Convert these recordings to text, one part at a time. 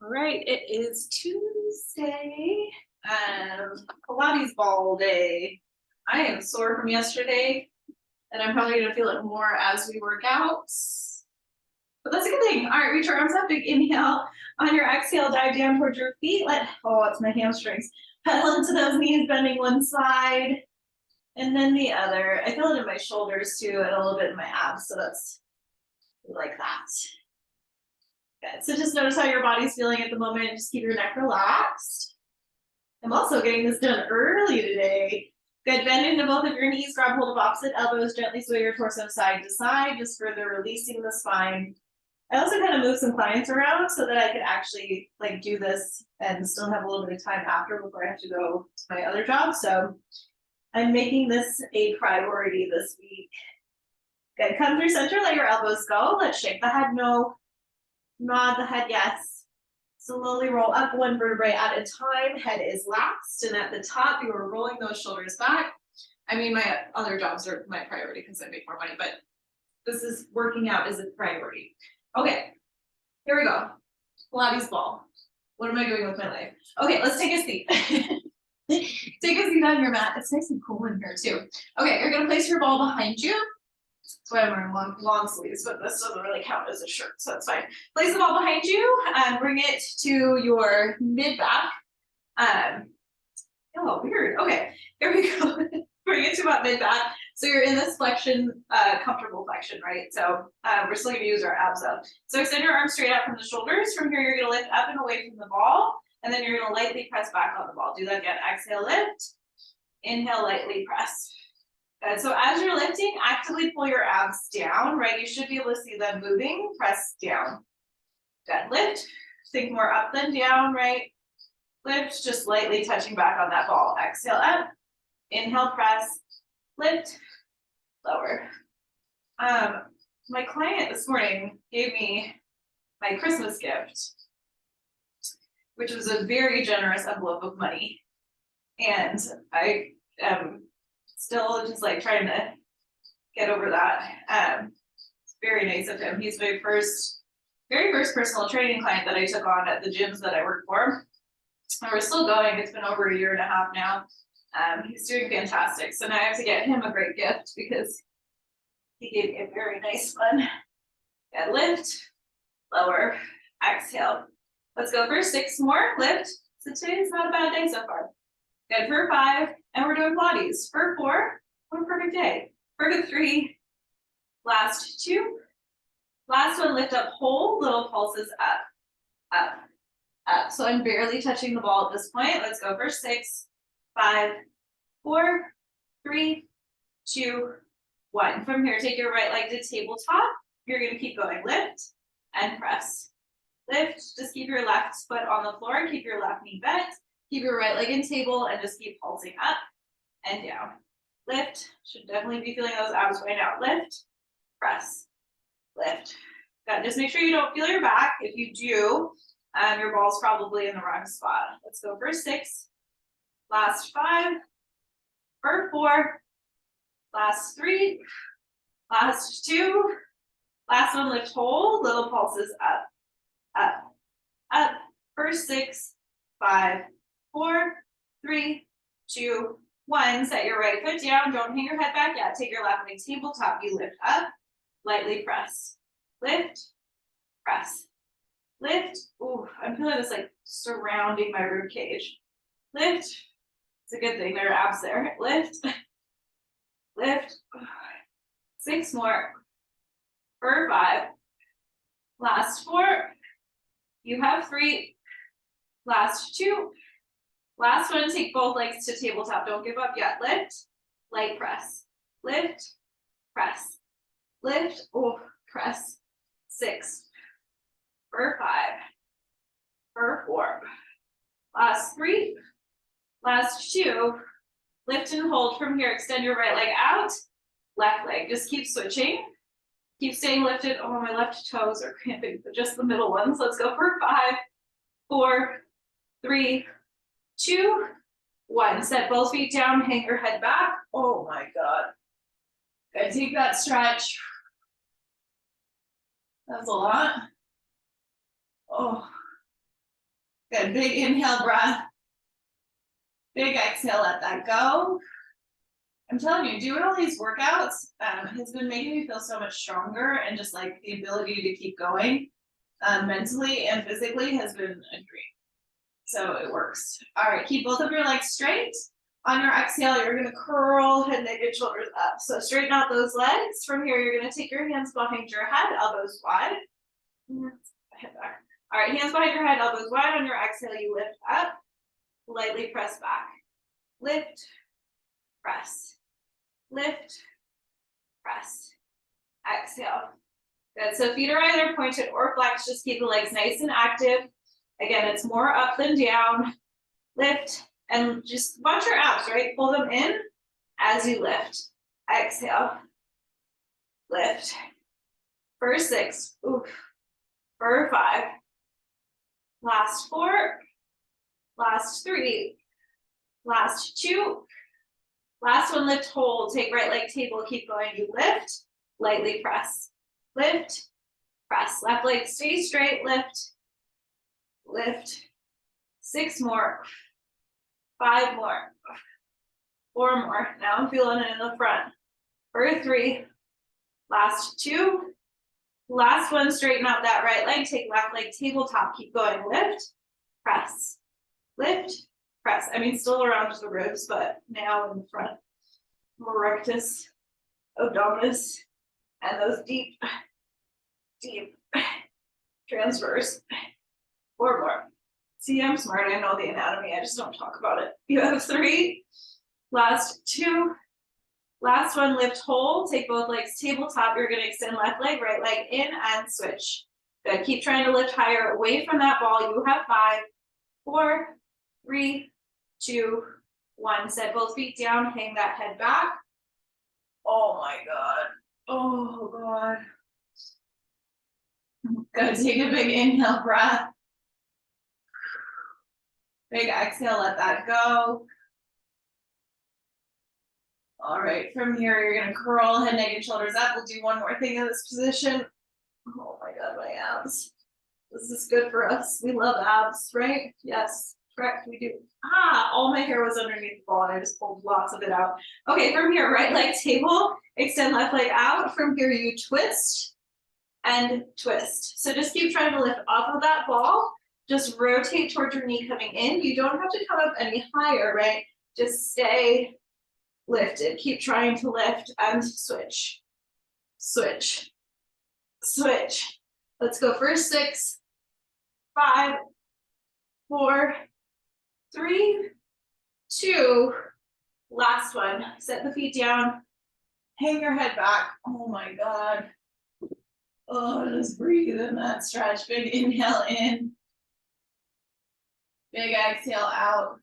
All right, it is Tuesday. Pilates ball day. I am sore from yesterday, and I'm probably gonna feel it more as we work out. But that's a good thing. All right, reach your arms up, big inhale. On your exhale, dive down towards your feet. It's my hamstrings. Pedal into those knees, bending one side and then the other. I feel it in my shoulders too, and a little bit in my abs. So that's like that. Good. So just notice how your body's feeling at the moment. Just keep your neck relaxed. I'm also getting this done early today. Good. Bend into both of your knees. Grab hold of opposite elbows. Gently sway your torso side to side, just further releasing the spine. I also kind of move some clients around so that I could actually do this and still have a little bit of time after before I have to go to my other job. So I'm making this a priority this week. Good. Come through center. Let your elbows go. Let's shake the head no. Nod the head yes. Slowly roll up one vertebrae at a time. Head is last, and at the top you are rolling those shoulders back. I mean, my other jobs are my priority because I make more money, but this is working out is a priority. Okay, here we go. Pilates ball. What am I doing with my life? Okay, let's take a seat. Take a seat on your mat. It's nice and cool in here too. Okay, you're gonna place your ball behind you. That's why I'm wearing long sleeves, but this doesn't really count as a shirt, so that's fine. Place the ball behind you and bring it to your mid back. Oh, weird. Okay, here we go. Bring it to about mid back. So you're in this flexion, comfortable flexion, right? So we're still gonna use our abs up. So extend your arms straight out from the shoulders. From here, you're gonna lift up and away from the ball, and then you're gonna lightly press back on the ball. Do that again. Exhale, lift. Inhale, lightly press. Good. So as you're lifting, actively pull your abs down, right? You should be able to see them moving. Press down. Good. Lift. Think more up than down, right? Lift, just lightly touching back on that ball. Exhale up. Inhale, press. Lift. Lower. My client this morning gave me my Christmas gift, which was a very generous envelope of money. And I am still just trying to get over that. It's very nice of him. He's my very first personal training client that I took on at the gyms that I work for. And we're still going. It's been over a year and a half now. He's doing fantastic. So now I have to get him a great gift because he gave me a very nice one. Good. Lift, lower, exhale. Let's go for 6 more. Lift. So today's not a bad day so far. Good. For 5, and we're doing Pilates. For 4, what a perfect day. For 3, last 2. Last one, lift up, hold, little pulses up, up, up. So I'm barely touching the ball at this point. Let's go for 6, 5, 4, 3, 2, 1. From here, take your right leg to tabletop. You're gonna keep going. Lift and press. Lift, just keep your left foot on the floor, keep your left knee bent. Keep your right leg in table and just keep pulsing up and down. Lift, should definitely be feeling those abs right now. Lift, press, lift. Good. Just make sure you don't feel your back. If you do, your ball's probably in the wrong spot. Let's go for 6, last 5, for 4, last 3, last 2, last one, lift, hold, little pulses up, up, up, for 6, 5, 4, 3, 2, 1. Set your right foot down. Don't hang your head back yet. Take your left leg tabletop. You lift up. Lightly press. Lift. Press. Lift. Ooh, I'm feeling this surrounding my rib cage. Lift. It's a good thing there are abs there. Lift. Lift. 6 more. For 5. Last 4. You have 3. Last 2. Last one, take both legs to tabletop. Don't give up yet. Lift, light press. Lift, press. Lift, press. 6. For 5. For 4. Last 3. Last 2. Lift and hold from here. Extend your right leg out. Left leg. Just keep switching. Keep staying lifted. Oh, my left toes are cramping, but just the middle ones. Let's go for 5, 4, 3, 2, 1. Set both feet down, hang your head back. Oh my God. Good, take that stretch. That's a lot. Oh, Good, big inhale breath. Big exhale, let that go. I'm telling you, doing all these workouts has been making me feel so much stronger, and just like the ability to keep going mentally and physically has been a dream. So it works. All right, keep both of your legs straight. On your exhale, you're gonna curl head, neck, and shoulders up. So straighten out those legs. From here, you're gonna take your hands behind your head, elbows wide. Head back. All right, hands behind your head, elbows wide. On your exhale, you lift up, lightly press back. Lift, press, lift, press, exhale. Good, so feet are either pointed or flexed, just keep the legs nice and active. Again, it's more up than down. Lift, and just watch your abs, right? Pull them in as you lift. Exhale, lift. For 6, oof. For 5, last 4, last 3, last 2, last one, lift, hold, take right leg table, keep going, you lift, lightly press, lift, press, left leg stay straight, lift, lift, 6 more, 5 more, 4 more, now I'm feeling it in the front, for 3, last 2, last one, straighten out that right leg, take left leg tabletop, keep going, lift, press, lift, press. I mean, still around the ribs, but now in the front. Rectus, abdominis, and those deep, deep transverse. 4 more. See, I'm smart, I know the anatomy, I just don't talk about it. You have 3, last 2, last one, lift, hold, take both legs tabletop, you're gonna extend left leg, right leg in, and switch. Good, keep trying to lift higher away from that ball. You have 5, 4, 3, 2, 1. Set both feet down, hang that head back. Oh my God. Oh God. Good, take a big inhale breath. Big exhale, let that go. All right, from here, you're gonna curl head, neck, and shoulders up. We'll do one more thing in this position. Oh my God, my abs. This is good for us. We love abs, right? Yes, correct, we do. Ah, all my hair was underneath the ball and I just pulled lots of it out. Okay, from here, right leg table, extend left leg out. From here, you twist and twist. So just keep trying to lift off of that ball. Just rotate towards your knee coming in. You don't have to come up any higher, right? Just stay lifted. Keep trying to lift and switch, switch, switch. Let's go for 6, 5, 4, 3, 2, last one. Set the feet down, hang your head back. Oh my God. Oh, just breathe in that stretch. Big inhale in. Big exhale out.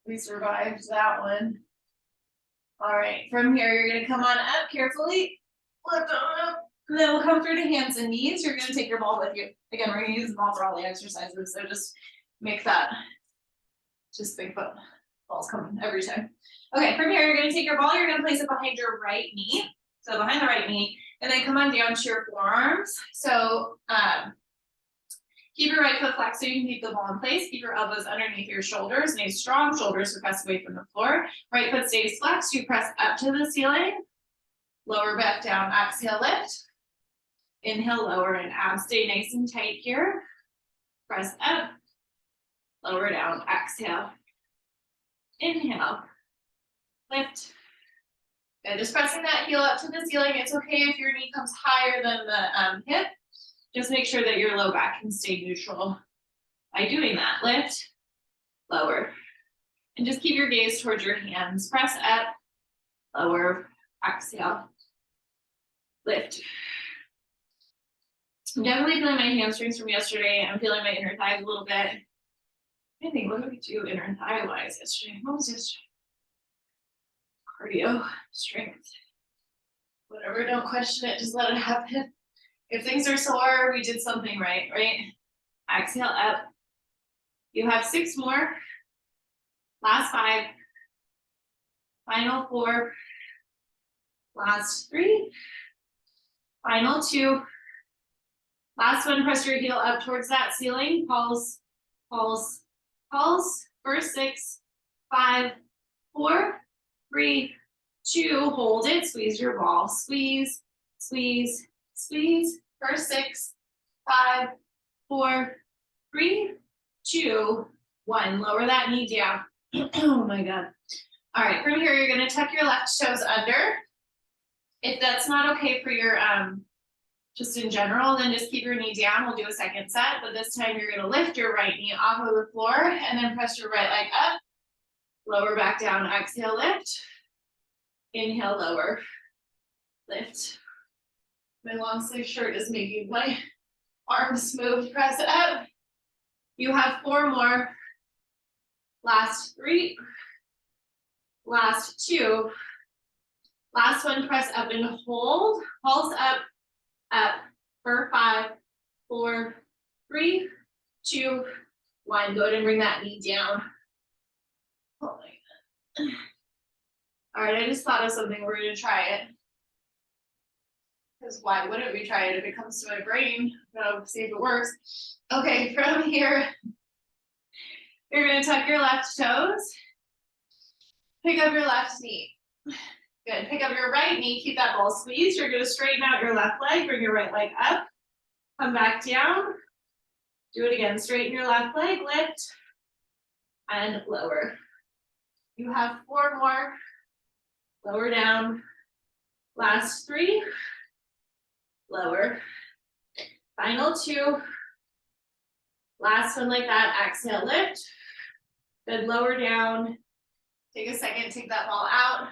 We survived that one. All right, from here, you're gonna come on up carefully. Lift on up. And then we'll come through to hands and knees. You're gonna take your ball with you. Again, we're gonna use the ball for all the exercises, so just make that. Just think about balls coming every time. Okay, from here, you're gonna take your ball, you're gonna place it behind your right knee. So behind the right knee, and then come on down to your forearms. So keep your right foot flexed so you can keep the ball in place. Keep your elbows underneath your shoulders. Nice strong shoulders to press away from the floor. Right foot stays flexed. You press up to the ceiling. Lower back down. Exhale, lift. Inhale, lower, and abs stay nice and tight here. Press up. Lower down. Exhale. Inhale. Lift. Good. Just pressing that heel up to the ceiling. It's okay if your knee comes higher than the hip. Just make sure that your low back can stay neutral by doing that. Lift, lower, and just keep your gaze towards your hands. Press up, lower, exhale, lift. I'm definitely feeling my hamstrings from yesterday. I'm feeling my inner thighs a little bit. I think, what did we do inner thigh wise yesterday? What was yesterday? Cardio, strength, whatever, don't question it, just let it happen. If things are sore, we did something right, right? Exhale up. You have 6 more. Last 5. Final 4. Last 3. Final 2. Last one, press your heel up towards that ceiling. Pulse pulse, pulse, for 6, 5, 4, 3, 2, hold it, squeeze your ball, squeeze, squeeze, squeeze, for 6, 5, 4, 3, 2, 1, lower that knee down. Oh my God. All right, from here, you're gonna tuck your left toes under. If that's not okay for your, just in general, then just keep your knee down. We'll do a second set, but this time you're gonna lift your right knee off of the floor and then press your right leg up, lower back down, exhale, lift, inhale, lower, lift. My long sleeve shirt is making my arms move, press up. You have 4 more. Last 3, last 2, last one, press up and hold, pulse up, up, for 5, 4, 3, 2, 1, go ahead and bring that knee down. Oh my God. All right, I just thought of something, we're gonna try it. Because why wouldn't we try it if it comes to my brain? I'll see if it works. Okay, from here, you're gonna tuck your left toes, pick up your left knee. Good, pick up your right knee, keep that ball squeezed. You're gonna straighten out your left leg, bring your right leg up, come back down. Do it again, straighten your left leg, lift, and lower. You have 4 more, lower down. Last 3, lower. Final 2. Last one like that, exhale, lift. Good, lower down. Take a second, take that ball out.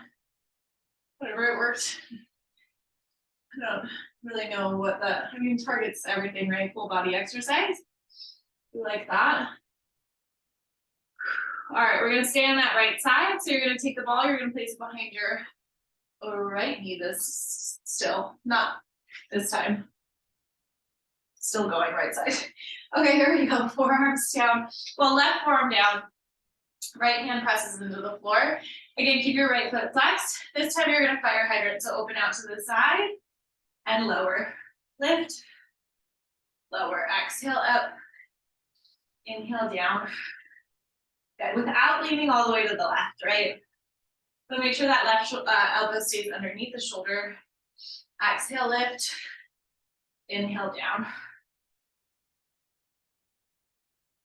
Whatever it worked. I don't really know what targets everything, right? Full body exercise. You like that? All right, we're gonna stay on that right side. So you're gonna take the ball, you're gonna place it behind your right knee this still, not this time. Still going right side. Okay, here we go, forearms down. Well, left forearm down, right hand presses into the floor. Again, keep your right foot flexed. This time you're gonna fire hydrant, so open out to the side and lower. Lift, lower, exhale up, inhale down. Good, without leaning all the way to the left, right? So make sure that left elbow stays underneath the shoulder. Exhale, lift, inhale down.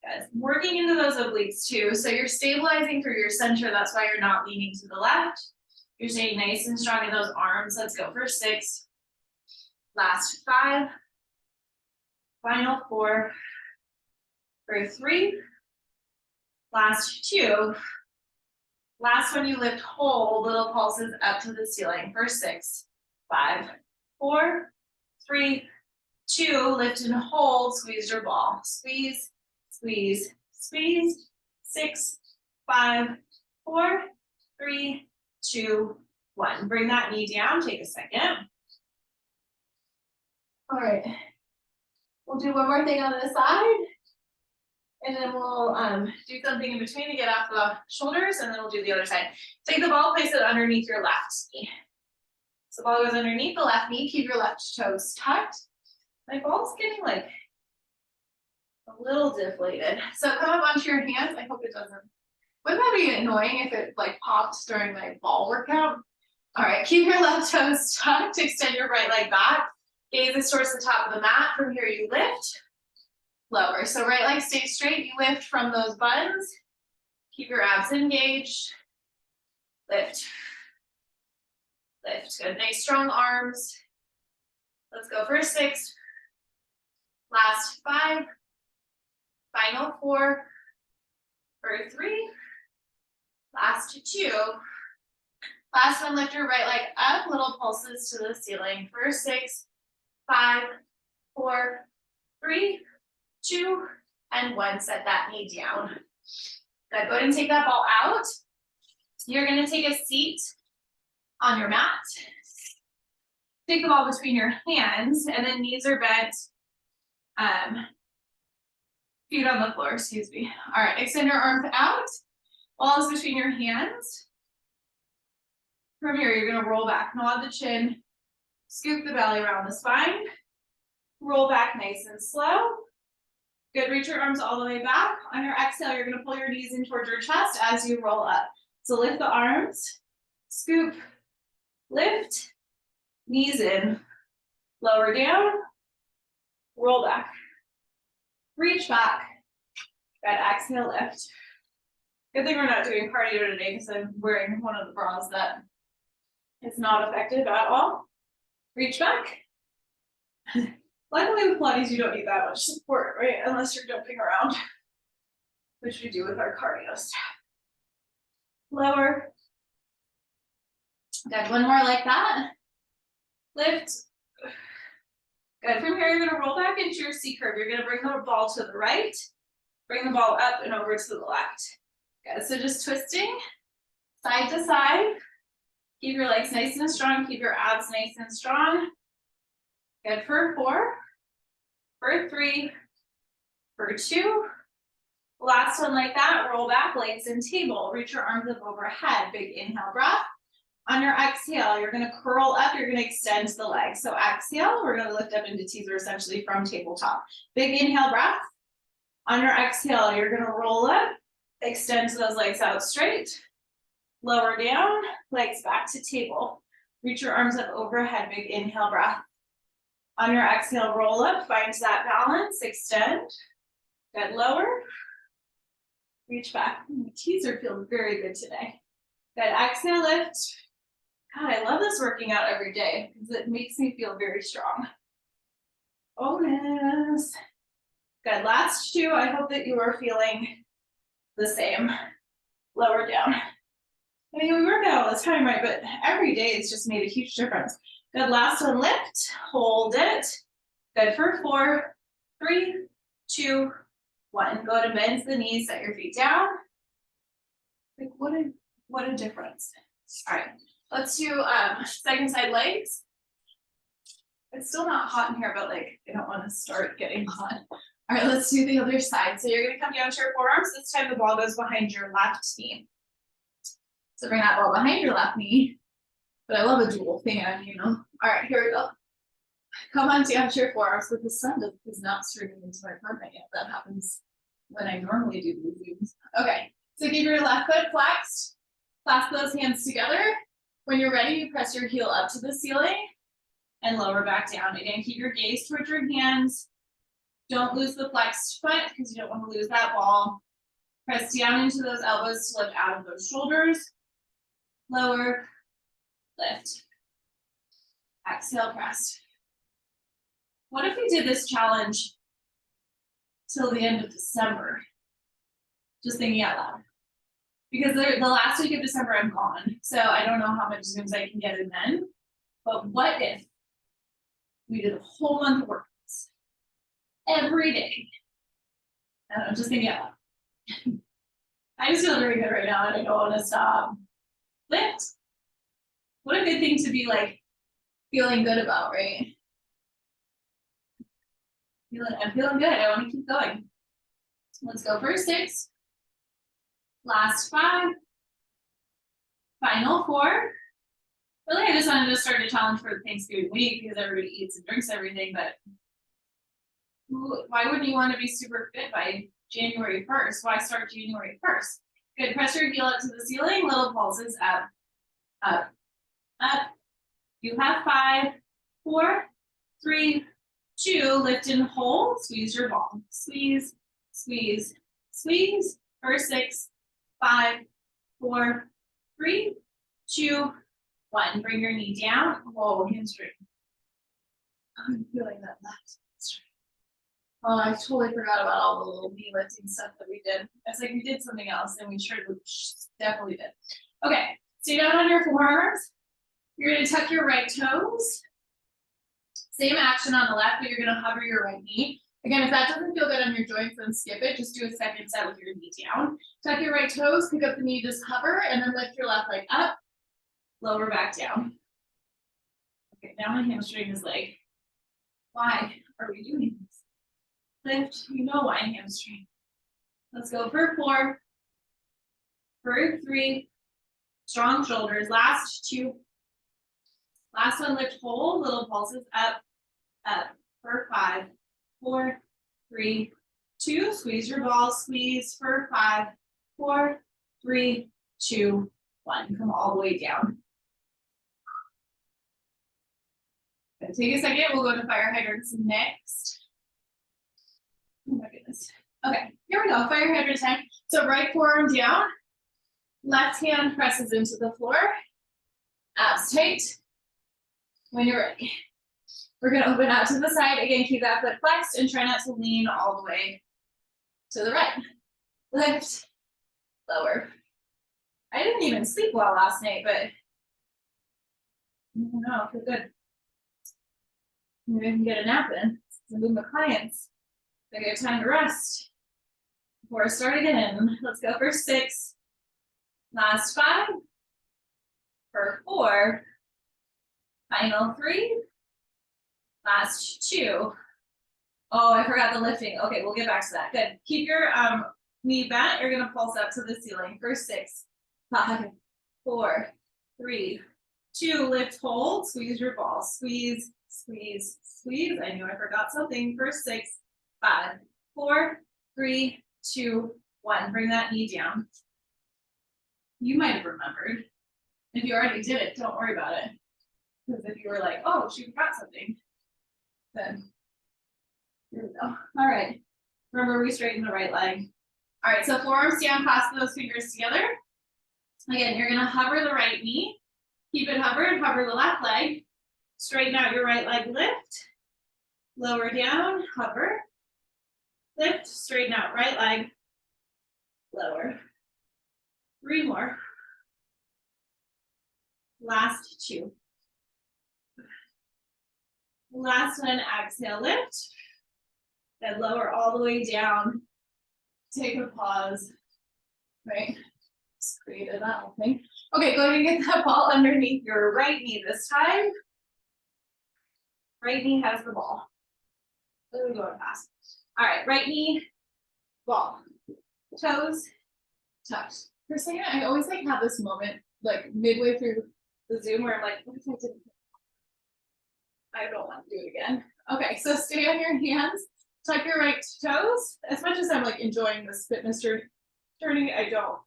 Good. Working into those obliques too. So you're stabilizing through your center. That's why you're not leaning to the left. You're staying nice and strong in those arms. Let's go for 6. Last 5. Final 4. For 3. Last 2. Last one you lift, hold, little pulses up to the ceiling for 6, 5, 4, 3, 2, lift and hold, squeeze your ball. Squeeze, squeeze, squeeze. 6, 5, 4, 3, 2, 1. Bring that knee down, take a second. All right. We'll do one more thing on this side. And then we'll do something in between to get off the shoulders, and then we'll do the other side. Take the ball, place it underneath your left knee. So the ball goes underneath the left knee, keep your left toes tucked. My ball's getting like a little deflated. So come up onto your hands. I hope it doesn't. Wouldn't that be annoying if it like popped during my ball workout? All right, keep your left toes tucked, extend your right leg back. Gaze towards the top of the mat. From here you lift. Lower. So right leg stays straight. You lift from those buns. Keep your abs engaged. Lift. Lift. Good. Nice strong arms. Let's go for 6. Last 5. Final 4. For 3. Last 2. Last one, lift your right leg up. Little pulses to the ceiling for 6, 5, 4, 3, 2, and 1. Set that knee down. Good. Go ahead and take that ball out. You're going to take a seat on your mat. Take the ball between your hands, and then knees are bent. Feet on the floor, excuse me. All right, extend your arms out. Balls between your hands. From here, you're going to roll back, nod the chin, scoop the belly around the spine. Roll back nice and slow. Good, reach your arms all the way back. On your exhale, you're gonna pull your knees in towards your chest as you roll up. So lift the arms, scoop, lift, knees in, lower down, roll back, reach back. Good, exhale, lift. Good thing we're not doing cardio today because I'm wearing one of the bras that is not effective at all. Reach back. Luckily with Pilates, you don't need that much support, right? Unless you're jumping around, which we do with our cardio stuff. Lower. Good, one more like that. Lift. Good, from here, you're gonna roll back into your C curve. You're gonna bring the ball to the right, bring the ball up and over to the left. Good, so just twisting side to side. Keep your legs nice and strong, keep your abs nice and strong. Good for 4, for 3, for 2. Last one like that, roll back, legs in table. Reach your arms up overhead, big inhale breath. On your exhale, you're gonna curl up, you're gonna extend the legs. So exhale, we're gonna lift up into teaser essentially from tabletop. Big inhale breath. On your exhale, you're gonna roll up, extend those legs out straight. Lower down, legs back to table. Reach your arms up overhead, big inhale breath. On your exhale, roll up, find that balance, extend. Good, lower. Reach back. My teaser feels very good today. Good, exhale, lift. God, I love this working out every day because it makes me feel very strong. Bonus. Good, last 2. I hope that you are feeling the same. Lower down. I mean, we work out all the time, right? But every day it's just made a huge difference. Good, last one, lift, hold it. Good for 4, 3, 2, 1. Go to bend the knees, set your feet down. Like, what a difference. All right, let's do second side legs. It's still not hot in here, but like, I don't want to start getting hot. All right, let's do the other side. So you're gonna come down to your forearms. This time the ball goes behind your left knee. So bring that ball behind your left knee. But I love a dual fan, you know. All right, here we go. Come on down to your forearms, but the sun is not streaming into my apartment yet. That happens when I normally do these zooms. Okay, so keep your left foot flexed. Clasp those hands together. When you're ready, you press your heel up to the ceiling and lower back down. Again, keep your gaze towards your hands. Don't lose the flexed foot because you don't want to lose that ball. Press down into those elbows to lift out of those shoulders. Lower, lift. Exhale, press. What if we did this challenge till the end of December? Just thinking out loud. Because the last week of December I'm gone, so I don't know how much Zooms I can get in then. But what if we did a whole month of workouts every day? I don't know, just thinking out loud. I just feel very good right now and I don't want to stop. Lift. What a good thing to be like feeling good about, right? I'm feeling good. I want to keep going. Let's go for 6. Last 5. Final 4. Really, I just wanted to start a challenge for the Thanksgiving week because everybody eats and drinks everything, but why wouldn't you want to be super fit by January 1st? Why start January 1st? Good, press your heel up to the ceiling, little pulses up, up, up. You have 5, 4, 3, 2, lift and hold, squeeze your ball. Squeeze, squeeze, squeeze. For 6, 5, 4, 3, 2, 1. Bring your knee down, whoa, hamstring. I'm feeling that left hamstring. Oh, I totally forgot about all the little knee lifting stuff that we did. I was like, we did something else, and we sure definitely did. Okay, stay down on your forearms. You're gonna tuck your right toes. Same action on the left, but you're gonna hover your right knee. Again, if that doesn't feel good on your joints, then skip it. Just do a second set with your knee down. Tuck your right toes, pick up the knee, just hover, and then lift your left leg up, lower back down. Okay, now my hamstring is like, why are we doing this? Lift, you know why hamstring. Let's go for 4, for 3, strong shoulders, last 2. Last one, lift, hold, little pulses up, up, for 5, 4, 3, 2, squeeze your ball, squeeze for 5, 4, 3, 2, 1. Come all the way down. And take a second, we'll go to fire hydrants next. Oh my goodness. Okay, here we go, fire hydrant time. So right forearm down, left hand presses into the floor, abs tight. When you're ready, we're gonna open out to the side. Again, keep that foot flexed and try not to lean all the way to the right. Lift, lower. I didn't even sleep well last night, but I don't know, I feel good. Maybe I can get a nap in. Some of my clients, they get time to rest before I start again. Let's go for 6. Last 5. For 4. Final 3. Last 2. Oh, I forgot the lifting. Okay, we'll get back to that. Good. Keep your knee bent. You're gonna pulse up to the ceiling for 6, 5, 4, 3, 2. Lift, hold, squeeze your ball. Squeeze, squeeze, squeeze. I knew I forgot something for 6, 5, 4, 3, 2, 1. Bring that knee down. You might have remembered. If you already did it, don't worry about it. Because if you were like, oh, she forgot something, then here we go. All right. Remember, we straighten the right leg. All right, so forearms down, clasp those fingers together. Again, you're gonna hover the right knee. Keep it hovered, hover the left leg. Straighten out your right leg, lift. Lower down, hover. Lift, straighten out right leg. Lower. 3 more. Last 2. Last one, exhale, lift. Then lower all the way down. Take a pause. Right? Just created that whole thing. Okay, go ahead and get that ball underneath your right knee this time. Right knee has the ball. We're going fast. All right, right knee, ball. Toes, touch. For a second, I always like have this moment, like midway through the Zoom where I'm like, what if I didn't? I don't want to do it again. Okay, so stay on your hands, tuck your right toes. As much as I'm like enjoying this fitness journey, I don't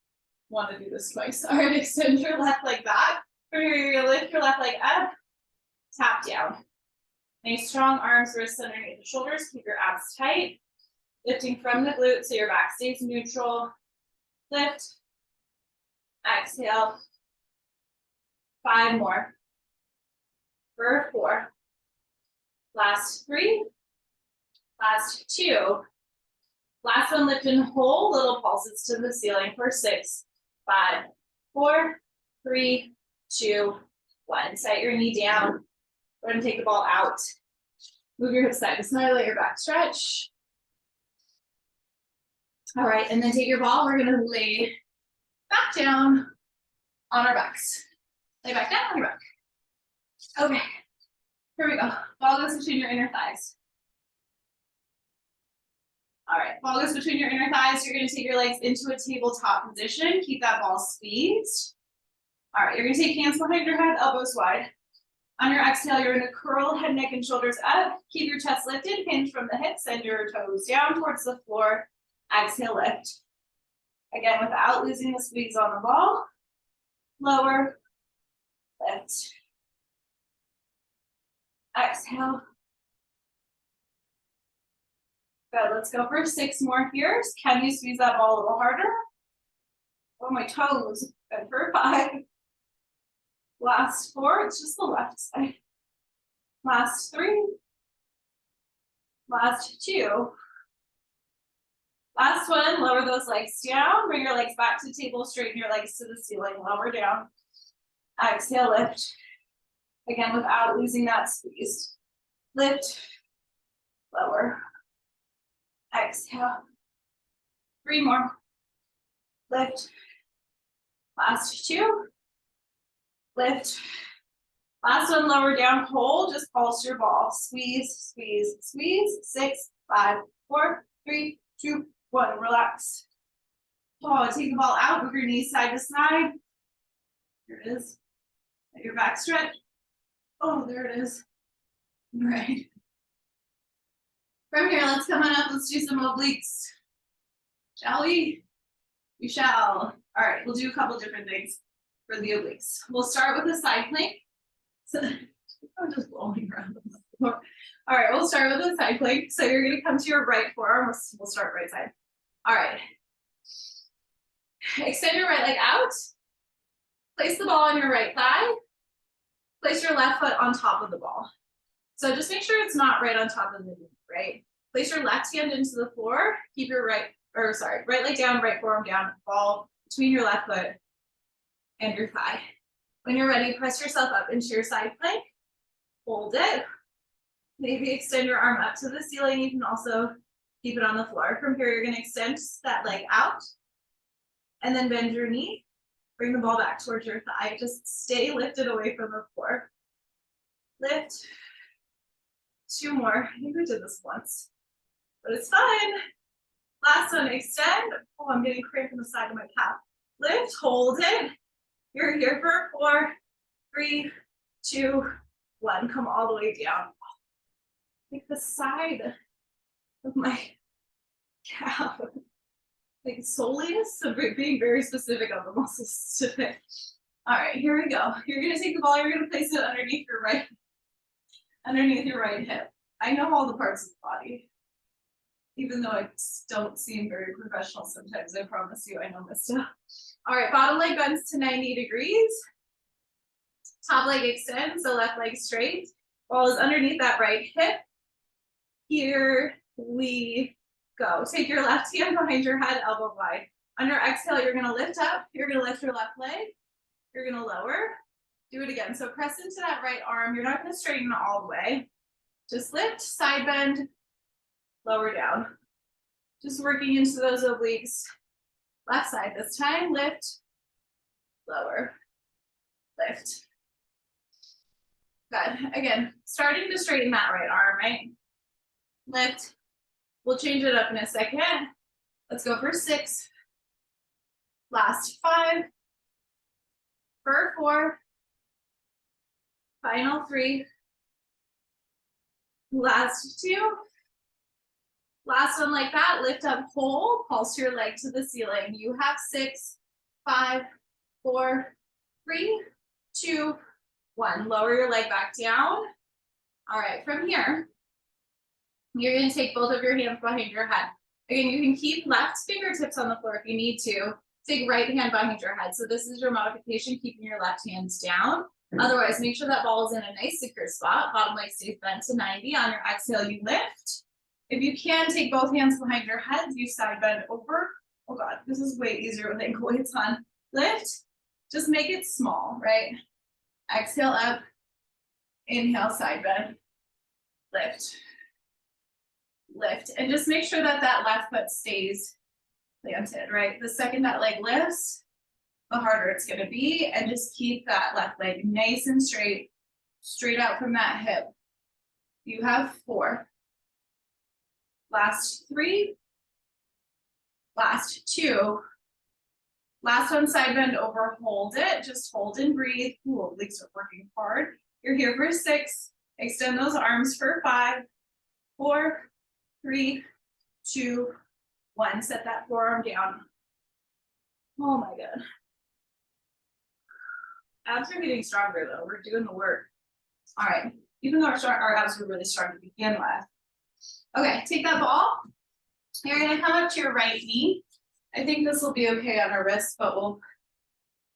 want to do this twice. All right, extend your left leg back. From here, you're gonna lift your left leg up, tap down. Nice strong arms, wrists underneath the shoulders. Keep your abs tight. Lifting from the glutes so your back stays neutral. Lift. Exhale. 5 more. For 4. Last 3. Last 2. Last one, lift and hold. Little pulses to the ceiling for 6, 5, 4, 3, 2, 1. Set your knee down. Go ahead and take the ball out. Move your hips side to side, let your back stretch. All right, and then take your ball. We're gonna lay back down on our backs. Lay back down on your back. Okay, here we go. Ball goes between your inner thighs. All right, ball goes between your inner thighs. You're gonna take your legs into a tabletop position. Keep that ball squeezed. All right, you're gonna take hands behind your head, elbows wide. On your exhale, you're gonna curl head, neck, and shoulders up. Keep your chest lifted, hinge from the hips, send your toes down towards the floor. Exhale, lift. Again, without losing the squeeze on the ball. Lower, lift. Exhale. Good, let's go for 6 more here. Can you squeeze that ball a little harder? Oh, my toes. Good for 5. Last 4, it's just the left side. Last 3. Last 2. Last one, lower those legs down. Bring your legs back to table, straighten your legs to the ceiling, lower down. Exhale, lift. Again, without losing that squeeze. Lift, lower. Exhale. 3 more. Lift. Last 2. Lift. Last one, lower down, hold, just pulse your ball. Squeeze, squeeze, squeeze. 6, 5, 4, 3, 2, 1. Relax. Oh, take the ball out, move your knees side to side. Here it is. Let your back stretch. Oh, there it is. All right. From here, let's come on up. Let's do some obliques. Shall we? We shall. All right, we'll do a couple different things for the obliques. We'll start with a side plank. So I'm just rolling around on the floor. All right, we'll start with a side plank. So you're gonna come to your right forearm. We'll start right side. All right. Extend your right leg out. Place the ball on your right thigh. Place your left foot on top of the ball. So just make sure it's not right on top of the knee, right? Place your left hand into the floor. Keep your right leg down, right forearm down, ball between your left foot and your thigh. When you're ready, press yourself up into your side plank. Hold it. Maybe extend your arm up to the ceiling. You can also keep it on the floor. From here, you're gonna extend that leg out and then bend your knee. Bring the ball back towards your thigh. Just stay lifted away from the floor. Lift. 2 more. I think we did this once, but it's fine. Last one, extend. Oh, I'm getting cramp in the side of my calf. Lift, hold it. You're here for 4, 3, 2, 1. Come all the way down. Like the side of my calf. Like soleus, so being very specific on the muscles today. All right, here we go. You're gonna take the ball, you're gonna place it underneath your right hip. I know all the parts of the body. Even though I don't seem very professional sometimes, I promise you I know my stuff. All right, bottom leg bends to 90 degrees. Top leg extends, so left leg straight. Ball is underneath that right hip. Here we go. Take your left hand behind your head, elbow wide. On your exhale, you're gonna lift up. You're gonna lift your left leg. You're gonna lower. Do it again. So press into that right arm. You're not gonna straighten all the way. Just lift, side bend, lower down. Just working into those obliques. Left side this time. Lift, lower, lift. Good. Again, starting to straighten that right arm, right? Lift. We'll change it up in a second. Let's go for 6. Last 5. For 4. Final 3. Last 2. Last one like that. Lift up whole. Pulse your leg to the ceiling. You have 6, 5, 4, 3, 2, 1. Lower your leg back down. All right, from here, you're going to take both of your hands behind your head. Again, you can keep left fingertips on the floor if you need to. Take right hand behind your head. So this is your modification, keeping your left hands down. Otherwise, make sure that ball is in a nice secure spot. Bottom leg stays bent to 90. On your exhale, you lift. If you can, take both hands behind your head. You side bend over. Oh God, this is way easier with ankle weights on. Lift. Just make it small, right? Exhale up. Inhale, side bend. Lift. Lift. And just make sure that that left foot stays planted, right? The second that leg lifts, the harder it's going to be. And just keep that left leg nice and straight out from that hip. You have 4. Last 3. Last 2. Last one, side bend over, hold it. Just hold and breathe. Ooh, legs are working hard. You're here for 6. Extend those arms for 5, 4, 3, 2, 1. Set that forearm down. Oh my God. Abs are getting stronger though. We're doing the work. All right. Even though our abs were really strong to begin with. Okay, take that ball. You're gonna come up to your right knee. I think this will be okay on our wrist, but we'll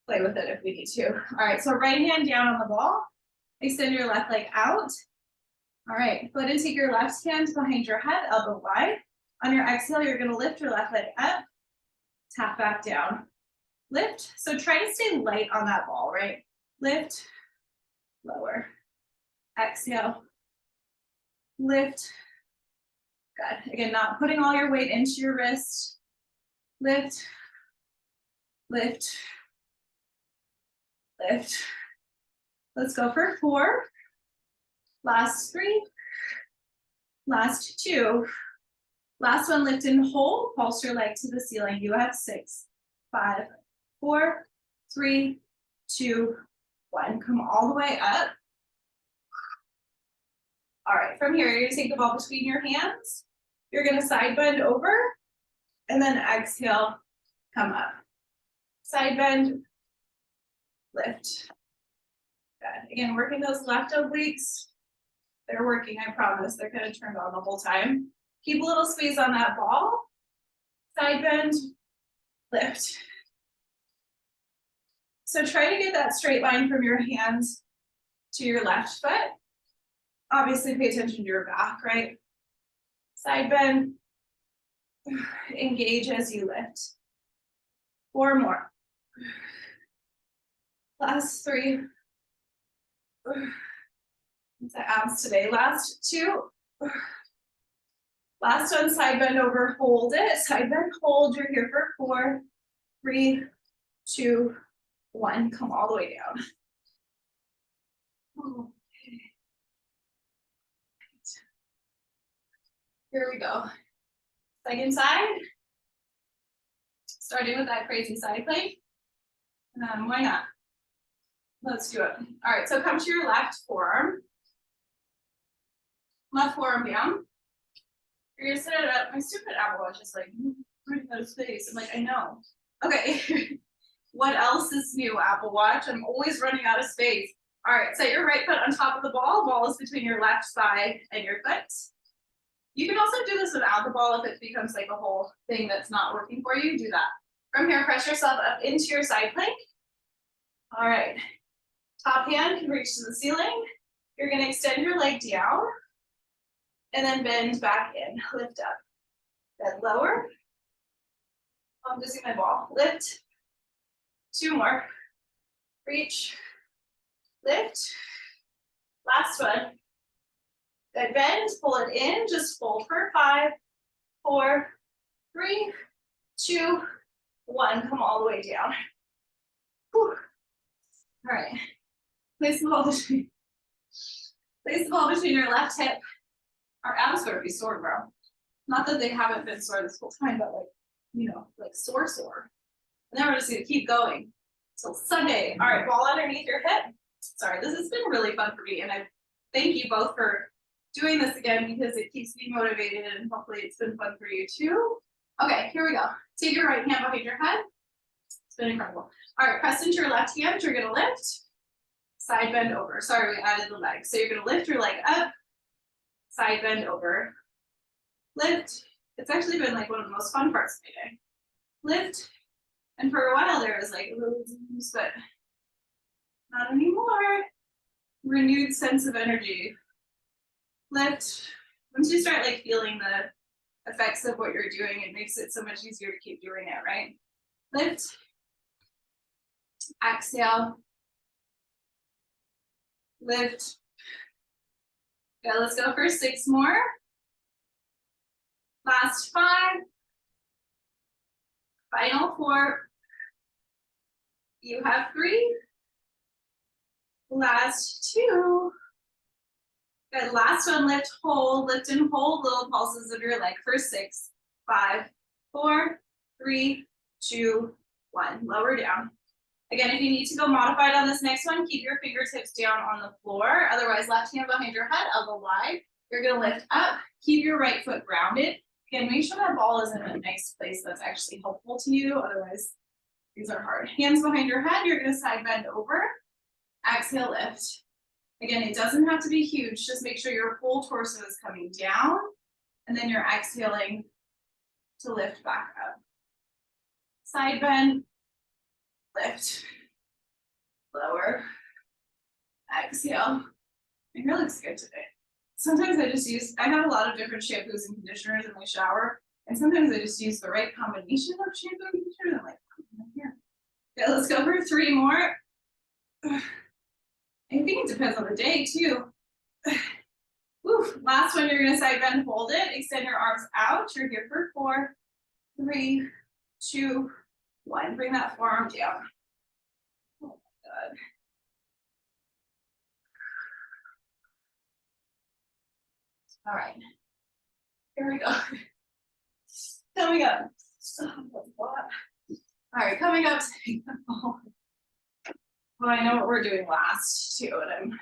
play with it if we need to. All right, so right hand down on the ball. Extend your left leg out. All right, go ahead and take your left hand behind your head, elbow wide. On your exhale, you're gonna lift your left leg up, tap back down. Lift, so try to stay light on that ball, right? Lift, lower, exhale, lift. Good, again, not putting all your weight into your wrist. Lift, lift, lift. Let's go for 4. Last 3. Last 2. Last one, lift and hold. Pulse your leg to the ceiling. You have 6, 5, 4, 3, 2, 1. Come all the way up. All right, from here, you're gonna take the ball between your hands. You're gonna side bend over, and then exhale, come up. Side bend, lift. Good. Again, working those left obliques. They're working, I promise. They're kind of turned on the whole time. Keep a little squeeze on that ball. Side bend, lift. So try to get that straight line from your hands to your left foot. Obviously pay attention to your back, right? Side bend, engage as you lift. 4 more. Last 3. It's the abs today. Last 2. Last one, side bend over, hold it. Side bend, hold. You're here for 4, 3, 2, 1. Come all the way down. Okay. Here we go. Second side. Starting with that crazy side plank. Why not? Let's do it. All right, so come to your left forearm. Left forearm down. You're gonna set it up. My stupid Apple Watch is like, running out of space. I'm like, I know. Okay. What else is new, Apple Watch? I'm always running out of space. All right, set your right foot on top of the ball. Ball is between your left thigh and your foot. You can also do this without the ball if it becomes like a whole thing that's not working for you. Do that. From here, press yourself up into your side plank. All right. Top hand can reach to the ceiling. You're gonna extend your leg down and then bend back in, lift up. Bend lower. I'm losing my ball. Lift. 2 more. Reach. Lift. Last one. Good bend, pull it in, just fold for 5, 4, 3, 2, 1. Come all the way down. Whew. All right. Place the ball between your left hip. Our abs are gonna be sore, bro. Not that they haven't been sore this whole time, but like, you know, like sore. And then we're just gonna keep going till Sunday. All right, ball underneath your hip. Sorry, this has been really fun for me, and I thank you both for doing this again because it keeps me motivated, and hopefully it's been fun for you too. Okay, here we go. Take your right hand behind your head. It's been incredible. All right, press into your left hand. You're gonna lift. Side bend over. Sorry, we added the leg. So you're gonna lift your leg up. Side bend over. Lift. It's actually been like one of the most fun parts of my day. Lift. And for a while there was like, but not anymore. Renewed sense of energy. Lift. Once you start like feeling the effects of what you're doing, it makes it so much easier to keep doing it, right? Lift. Exhale. Lift. Okay, let's go for 6 more. Last 5. Final 4. You have 3. Last 2. Good. Last one, lift, hold, lift and hold little pulses of your leg for 6, 5, 4, 3, 2, 1. Lower down. Again, if you need to go modified on this next one, keep your fingertips down on the floor. Otherwise, left hand behind your head, elbow wide. You're gonna lift up, keep your right foot grounded. Again, make sure that ball is in a nice place that's actually helpful to you. Otherwise, these are hard. Hands behind your head, you're gonna side bend over. Exhale, lift. Again, it doesn't have to be huge. Just make sure your whole torso is coming down. And then you're exhaling to lift back up. Side bend, lift, lower, exhale. My hair looks good today. Sometimes I have a lot of different shampoos and conditioners in my shower. And sometimes I just use the right combination of shampoo and conditioner. And I'm like, oh, my hair. Okay, let's go for 3 more. I think it depends on the day too. Woo. Last one, you're gonna side bend, hold it, extend your arms out. You're here for 4, 3, 2, 1. Bring that forearm down. Oh my God. All right. Here we go. Coming up. All right, coming up. Well, I know what we're doing last too, and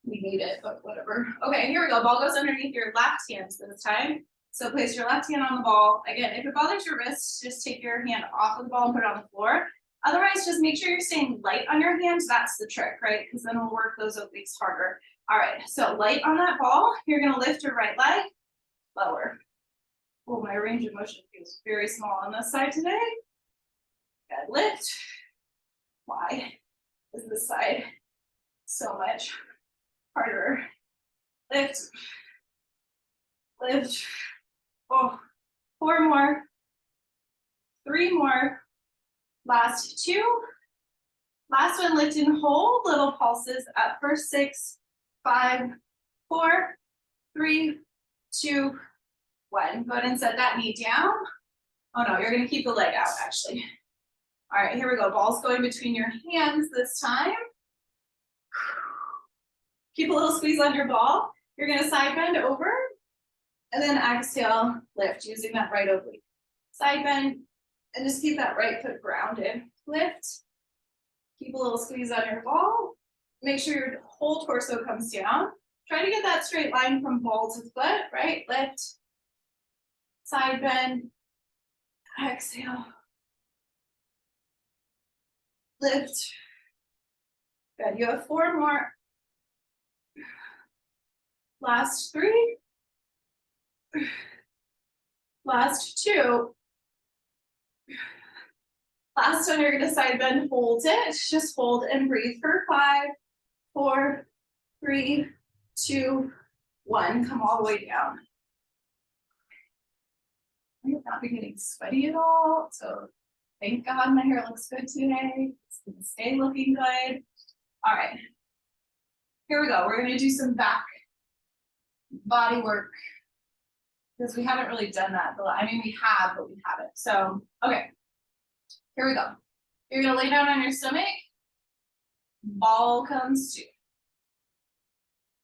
We need it, but whatever. Okay, here we go. Ball goes underneath your left hand this time. So place your left hand on the ball. Again, if it bothers your wrist, just take your hand off of the ball and put it on the floor. Otherwise, just make sure you're staying light on your hands. That's the trick, right? Because then we'll work those obliques harder. All right, so light on that ball. You're gonna lift your right leg, lower. Oh, my range of motion feels very small on this side today. Good, lift. Why is this side so much harder? Lift, lift. Oh, 4 more, 3 more, last 2. Last one, lift and hold, little pulses up for 6, 5, 4, 3, 2, 1. Go ahead and set that knee down. Oh no, you're gonna keep the leg out actually. All right, here we go. Ball's going between your hands this time. Keep a little squeeze on your ball. You're gonna side bend over and then exhale, lift using that right oblique. Side bend and just keep that right foot grounded. Lift, keep a little squeeze on your ball. Make sure your whole torso comes down. Try to get that straight line from ball to foot, right? Lift, side bend, exhale. Lift. Good, you have 4 more. Last 3. Last 2. Last one, you're gonna side bend, hold it. Just hold and breathe for 5, 4, 3, 2, 1. Come all the way down. I'm not getting sweaty at all, so thank God my hair looks good today. It's gonna stay looking good. All right, here we go. We're gonna do some back body work because we haven't really done that. I mean, we have, but we haven't. So, okay, here we go. You're gonna lay down on your stomach. Ball comes to.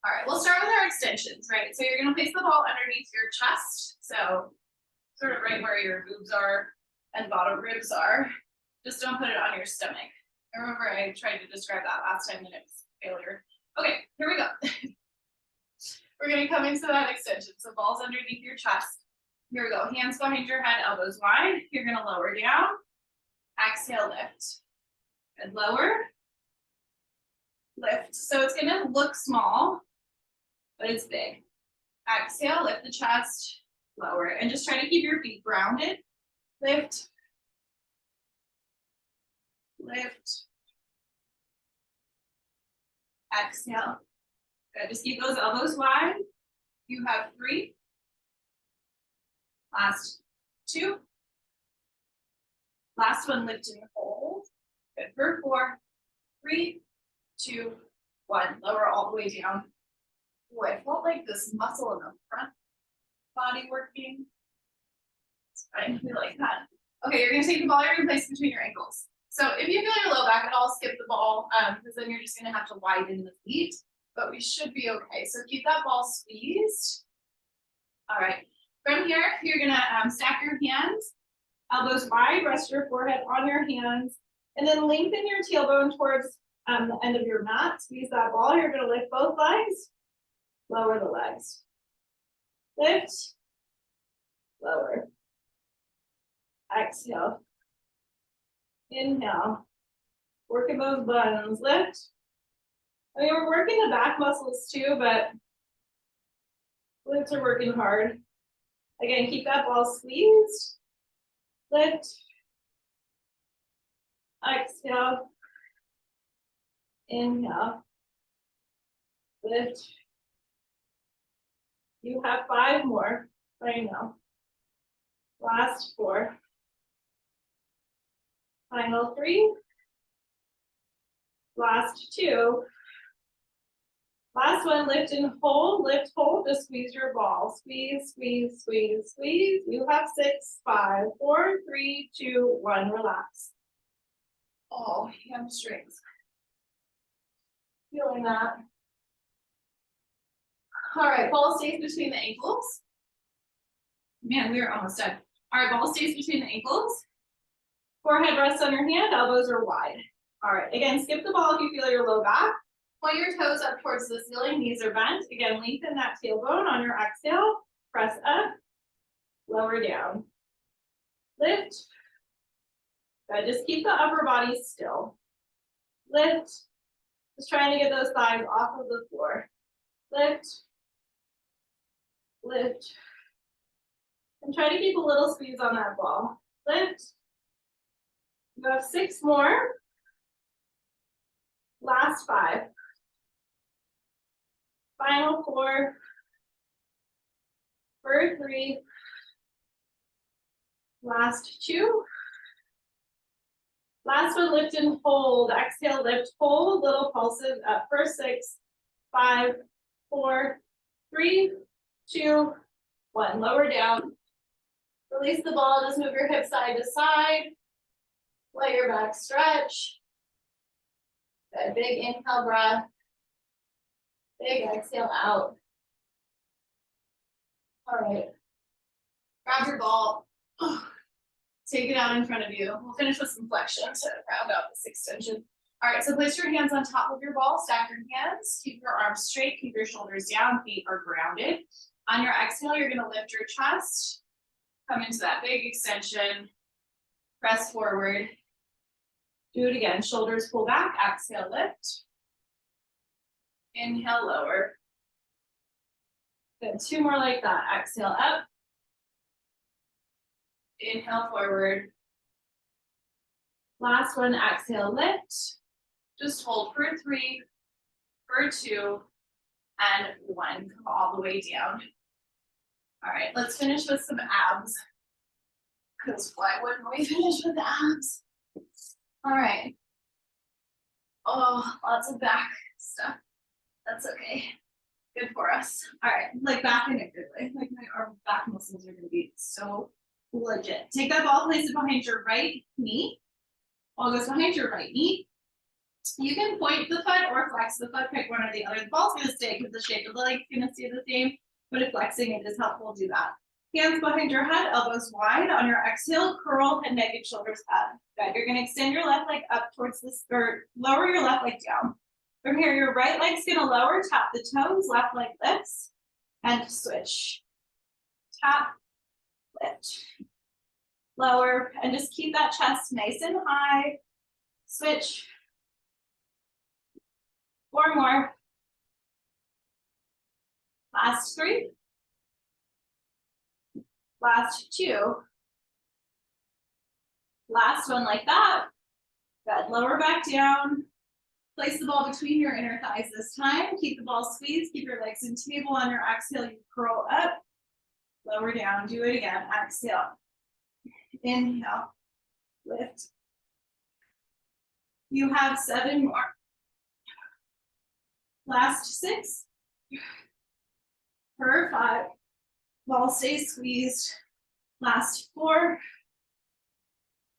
All right, we'll start with our extensions, right? So you're gonna place the ball underneath your chest. So sort of right where your boobs are and bottom ribs are. Just don't put it on your stomach. I remember I tried to describe that last time and it was a failure. Okay, here we go. We're gonna come into that extension. So balls underneath your chest. Here we go. Hands behind your head, elbows wide. You're gonna lower down. Exhale, lift. And lower. Lift. So it's gonna look small, but it's big. Exhale, lift the chest, lower. And just try to keep your feet grounded. Lift. Lift. Exhale. Good. Just keep those elbows wide. You have 3. Last 2. Last one, lift and hold. Good for 4, 3, 2, 1. Lower all the way down. Boy, I felt like this muscle in the front body working. I feel like that. Okay, you're gonna take the ball, you're gonna place it between your ankles. So if you feel your low back at all, skip the ball, because then you're just gonna have to widen the feet, but we should be okay. So keep that ball squeezed. All right, from here, you're gonna stack your hands, elbows wide, rest your forehead on your hands, and then lengthen your tailbone towards the end of your mat. Squeeze that ball. You're gonna lift both legs, lower the legs. Lift, lower. Exhale. Inhale. Working those buttons. Lift. I mean, we're working the back muscles too, but glutes are working hard. Again, keep that ball squeezed. Lift. Exhale. Inhale. Lift. You have 5 more right now. Last 4. Final 3. Last 2. Last one, lift and hold, lift, hold, just squeeze your ball. Squeeze, squeeze, squeeze, squeeze. You have 6, 5, 4, 3, 2, 1, relax. Oh, hamstrings. Feeling that. All right, ball stays between the ankles. Man, we are almost done. All right, ball stays between the ankles. Forehead rests on your hand, elbows are wide. All right, again, skip the ball if you feel your low back. Point your toes up towards the ceiling, knees are bent. Again, lengthen that tailbone on your exhale. Press up, lower down. Lift. Good, just keep the upper body still. Lift. Just trying to get those thighs off of the floor. Lift. Lift. And try to keep a little squeeze on that ball. Lift. You have 6 more. Last 5. Final 4. For 3. Last 2. Last one, lift and hold. Exhale, lift, hold. Little pulses up for 6, 5, 4, 3, 2, 1. Lower down. Release the ball. Just move your hips side to side. Let your back stretch. Good. Big inhale breath. Big exhale out. All right. Grab your ball. Take it out in front of you. We'll finish with some flexion to round out this extension. All right, so place your hands on top of your ball, stack your hands, keep your arms straight, keep your shoulders down, feet are grounded. On your exhale, you're gonna lift your chest, come into that big extension, press forward. Do it again, shoulders pull back, exhale, lift. Inhale, lower. Good, 2 more like that, exhale up. Inhale forward. Last one, exhale, lift. Just hold for 3, for 2, and 1. Come all the way down. All right, let's finish with some abs. Because why wouldn't we finish with abs? All right. Oh, lots of back stuff. That's okay. Good for us. All right, like back in a good way. Like our back muscles are gonna be so legit. Take that ball, place it behind your right knee. Ball goes behind your right knee. You can point the foot or flex the foot, pick one or the other. The ball's gonna stay because the shape of the leg is gonna stay the same, but if flexing it is helpful, do that. Hands behind your head, elbows wide. On your exhale, curl head, neck, and shoulders up. Good. You're gonna extend your left leg up towards this, or lower your left leg down. From here, your right leg's gonna lower, tap the toes, left leg lifts, and switch. Tap, lift. Lower, and just keep that chest nice and high. Switch. 4 more. Last 3. Last 2. Last one like that. Good. Lower back down. Place the ball between your inner thighs this time. Keep the ball squeezed. Keep your legs in table. On your exhale, you curl up. Lower down. Do it again. Exhale. Inhale. Lift. You have 7 more. Last 6. Per 5. Ball stays squeezed. Last 4.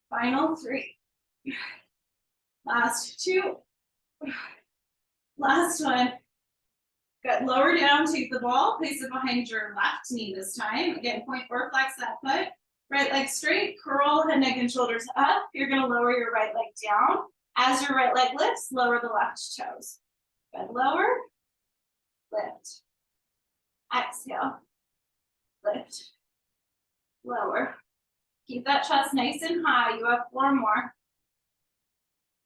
Final 3. Last 2. Last one. Good. Lower down, take the ball, place it behind your left knee this time. Again, point or flex that foot. Right leg straight, curl head, neck, and shoulders up. You're gonna lower your right leg down. As your right leg lifts, lower the left toes. Good. Lower, lift. Exhale, lift, lower. Keep that chest nice and high. You have 4 more.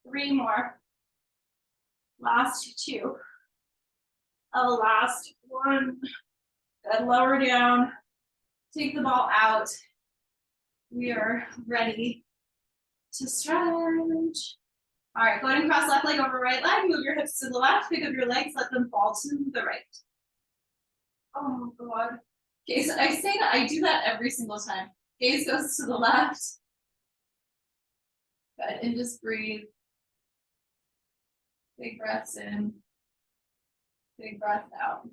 3 more. Last 2. Last 1. Good. Lower down. Take the ball out. We are ready to stretch. All right, go ahead and cross left leg over right leg. Move your hips to the left. Pick up your legs. Let them fall to the right. Oh, God. Okay, so I say that I do that every single time. Gaze goes to the left. Good, and just breathe. Big breaths in. Big breath out.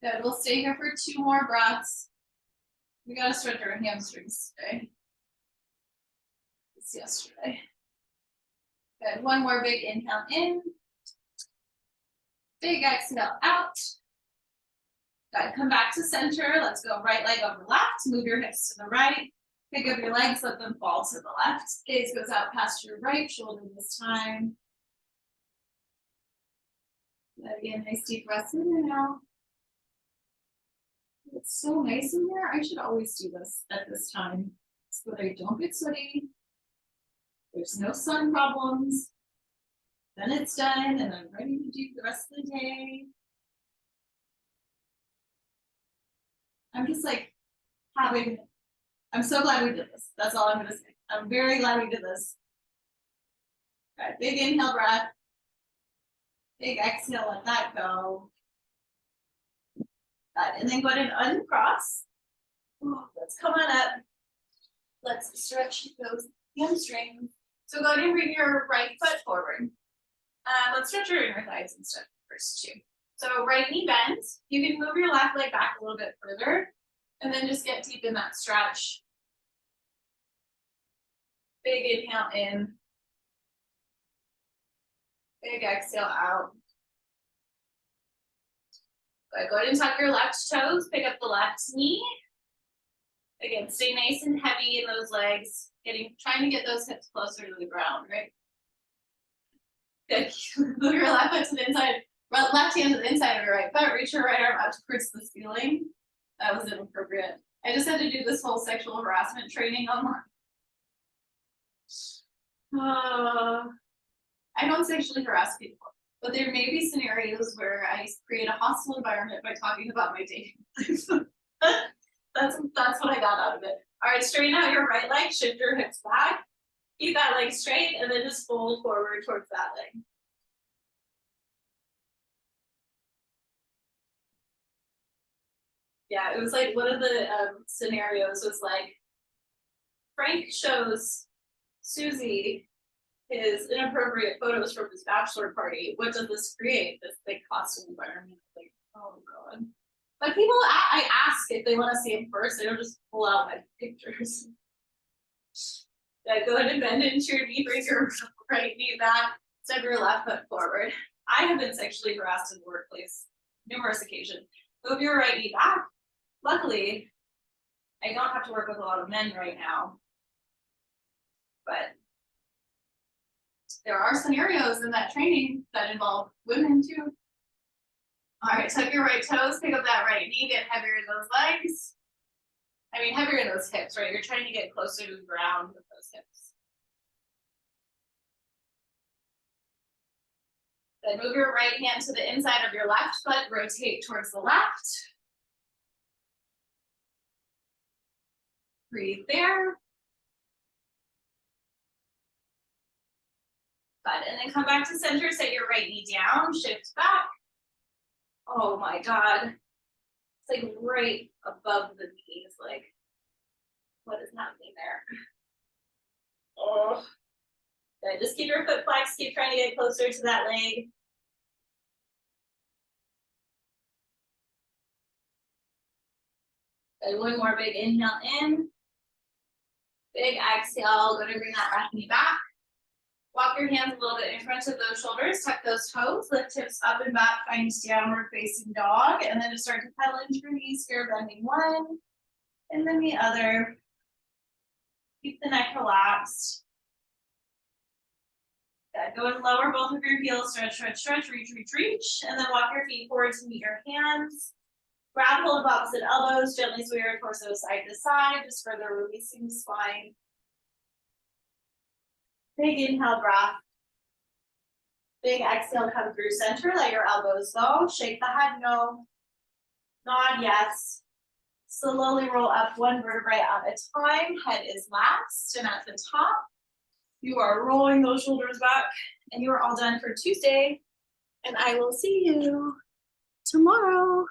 Good, we'll stay here for 2 more breaths. We gotta stretch our hamstrings today. It's yesterday. Good, 1 more big inhale in. Big exhale out. Good, come back to center, let's go right leg over left, move your hips to the right. Pick up your legs, let them fall to the left. Gaze goes out past your right shoulder this time. Again, nice deep breaths in and out. It's so nice in there. I should always do this at this time so that I don't get sweaty. There's no sun problems. Then it's done and I'm ready to do the rest of the day. I'm just like I'm so glad we did this. That's all I'm gonna say. I'm very glad we did this. All right, big inhale breath. Big exhale, let that go. Good, and then go ahead and uncross. Let's come on up. Let's stretch those hamstrings. So go ahead and bring your right foot forward. Let's stretch your inner thighs and stuff first too. So right knee bends. You can move your left leg back a little bit further and then just get deep in that stretch. Big inhale in. Big exhale out. Good. Go ahead and tuck your left toes, pick up the left knee. Again, stay nice and heavy in those legs, trying to get those hips closer to the ground, right? Good. Move your left foot to the inside, left hand to the inside of your right foot, reach your right arm up towards the ceiling. That was inappropriate. I just had to do this whole sexual harassment training online. I don't sexually harass people, but there may be scenarios where I create a hostile environment by talking about my dating life. That's what I got out of it. All right, straighten out your right leg, shift your hips back, keep that leg straight, and then just fold forward towards that leg. Yeah, it was like one of the scenarios was like, Frank shows Susie his inappropriate photos from his bachelor party. What does this create? This big costume environment. Like, oh god. But people, I ask if they want to see them first. They don't just pull out my pictures. Yeah, go ahead and bend into your knee, bring your right knee back, step your left foot forward. I have been sexually harassed in the workplace numerous occasions. Move your right knee back. Luckily, I don't have to work with a lot of men right now. But there are scenarios in that training that involve women too. All right, tuck your right toes, pick up that right knee, get heavier in those legs. I mean, heavier in those hips, right? You're trying to get closer to the ground with those hips. Then move your right hand to the inside of your left foot, rotate towards the left. Breathe there. Good, and then come back to center, set your right knee down, shift back. Oh my god. It's like right above the knees, like, what is happening there? Oh. Good, just keep your foot flexed, keep trying to get closer to that leg. Good, one more big inhale in. Big exhale, go to bring that back knee back. Walk your hands a little bit in front of those shoulders, tuck those toes, lift hips up and back, find downward facing dog, and then just start to pedal into your knees here, bending one, and then the other. Keep the neck relaxed. Good. Go and lower both of your heels, stretch, stretch, stretch, reach, reach, reach, and then walk your feet forward to meet your hands. Grab hold of opposite elbows, gently sway your torso side to side, just further releasing the spine. Big inhale, breath. Big exhale, come through center, let your elbows go. Shake the head, no. Nod, yes. Slowly roll up one vertebrae at a time. Head is last, and at the top, you are rolling those shoulders back, and you are all done for Tuesday. And I will see you tomorrow.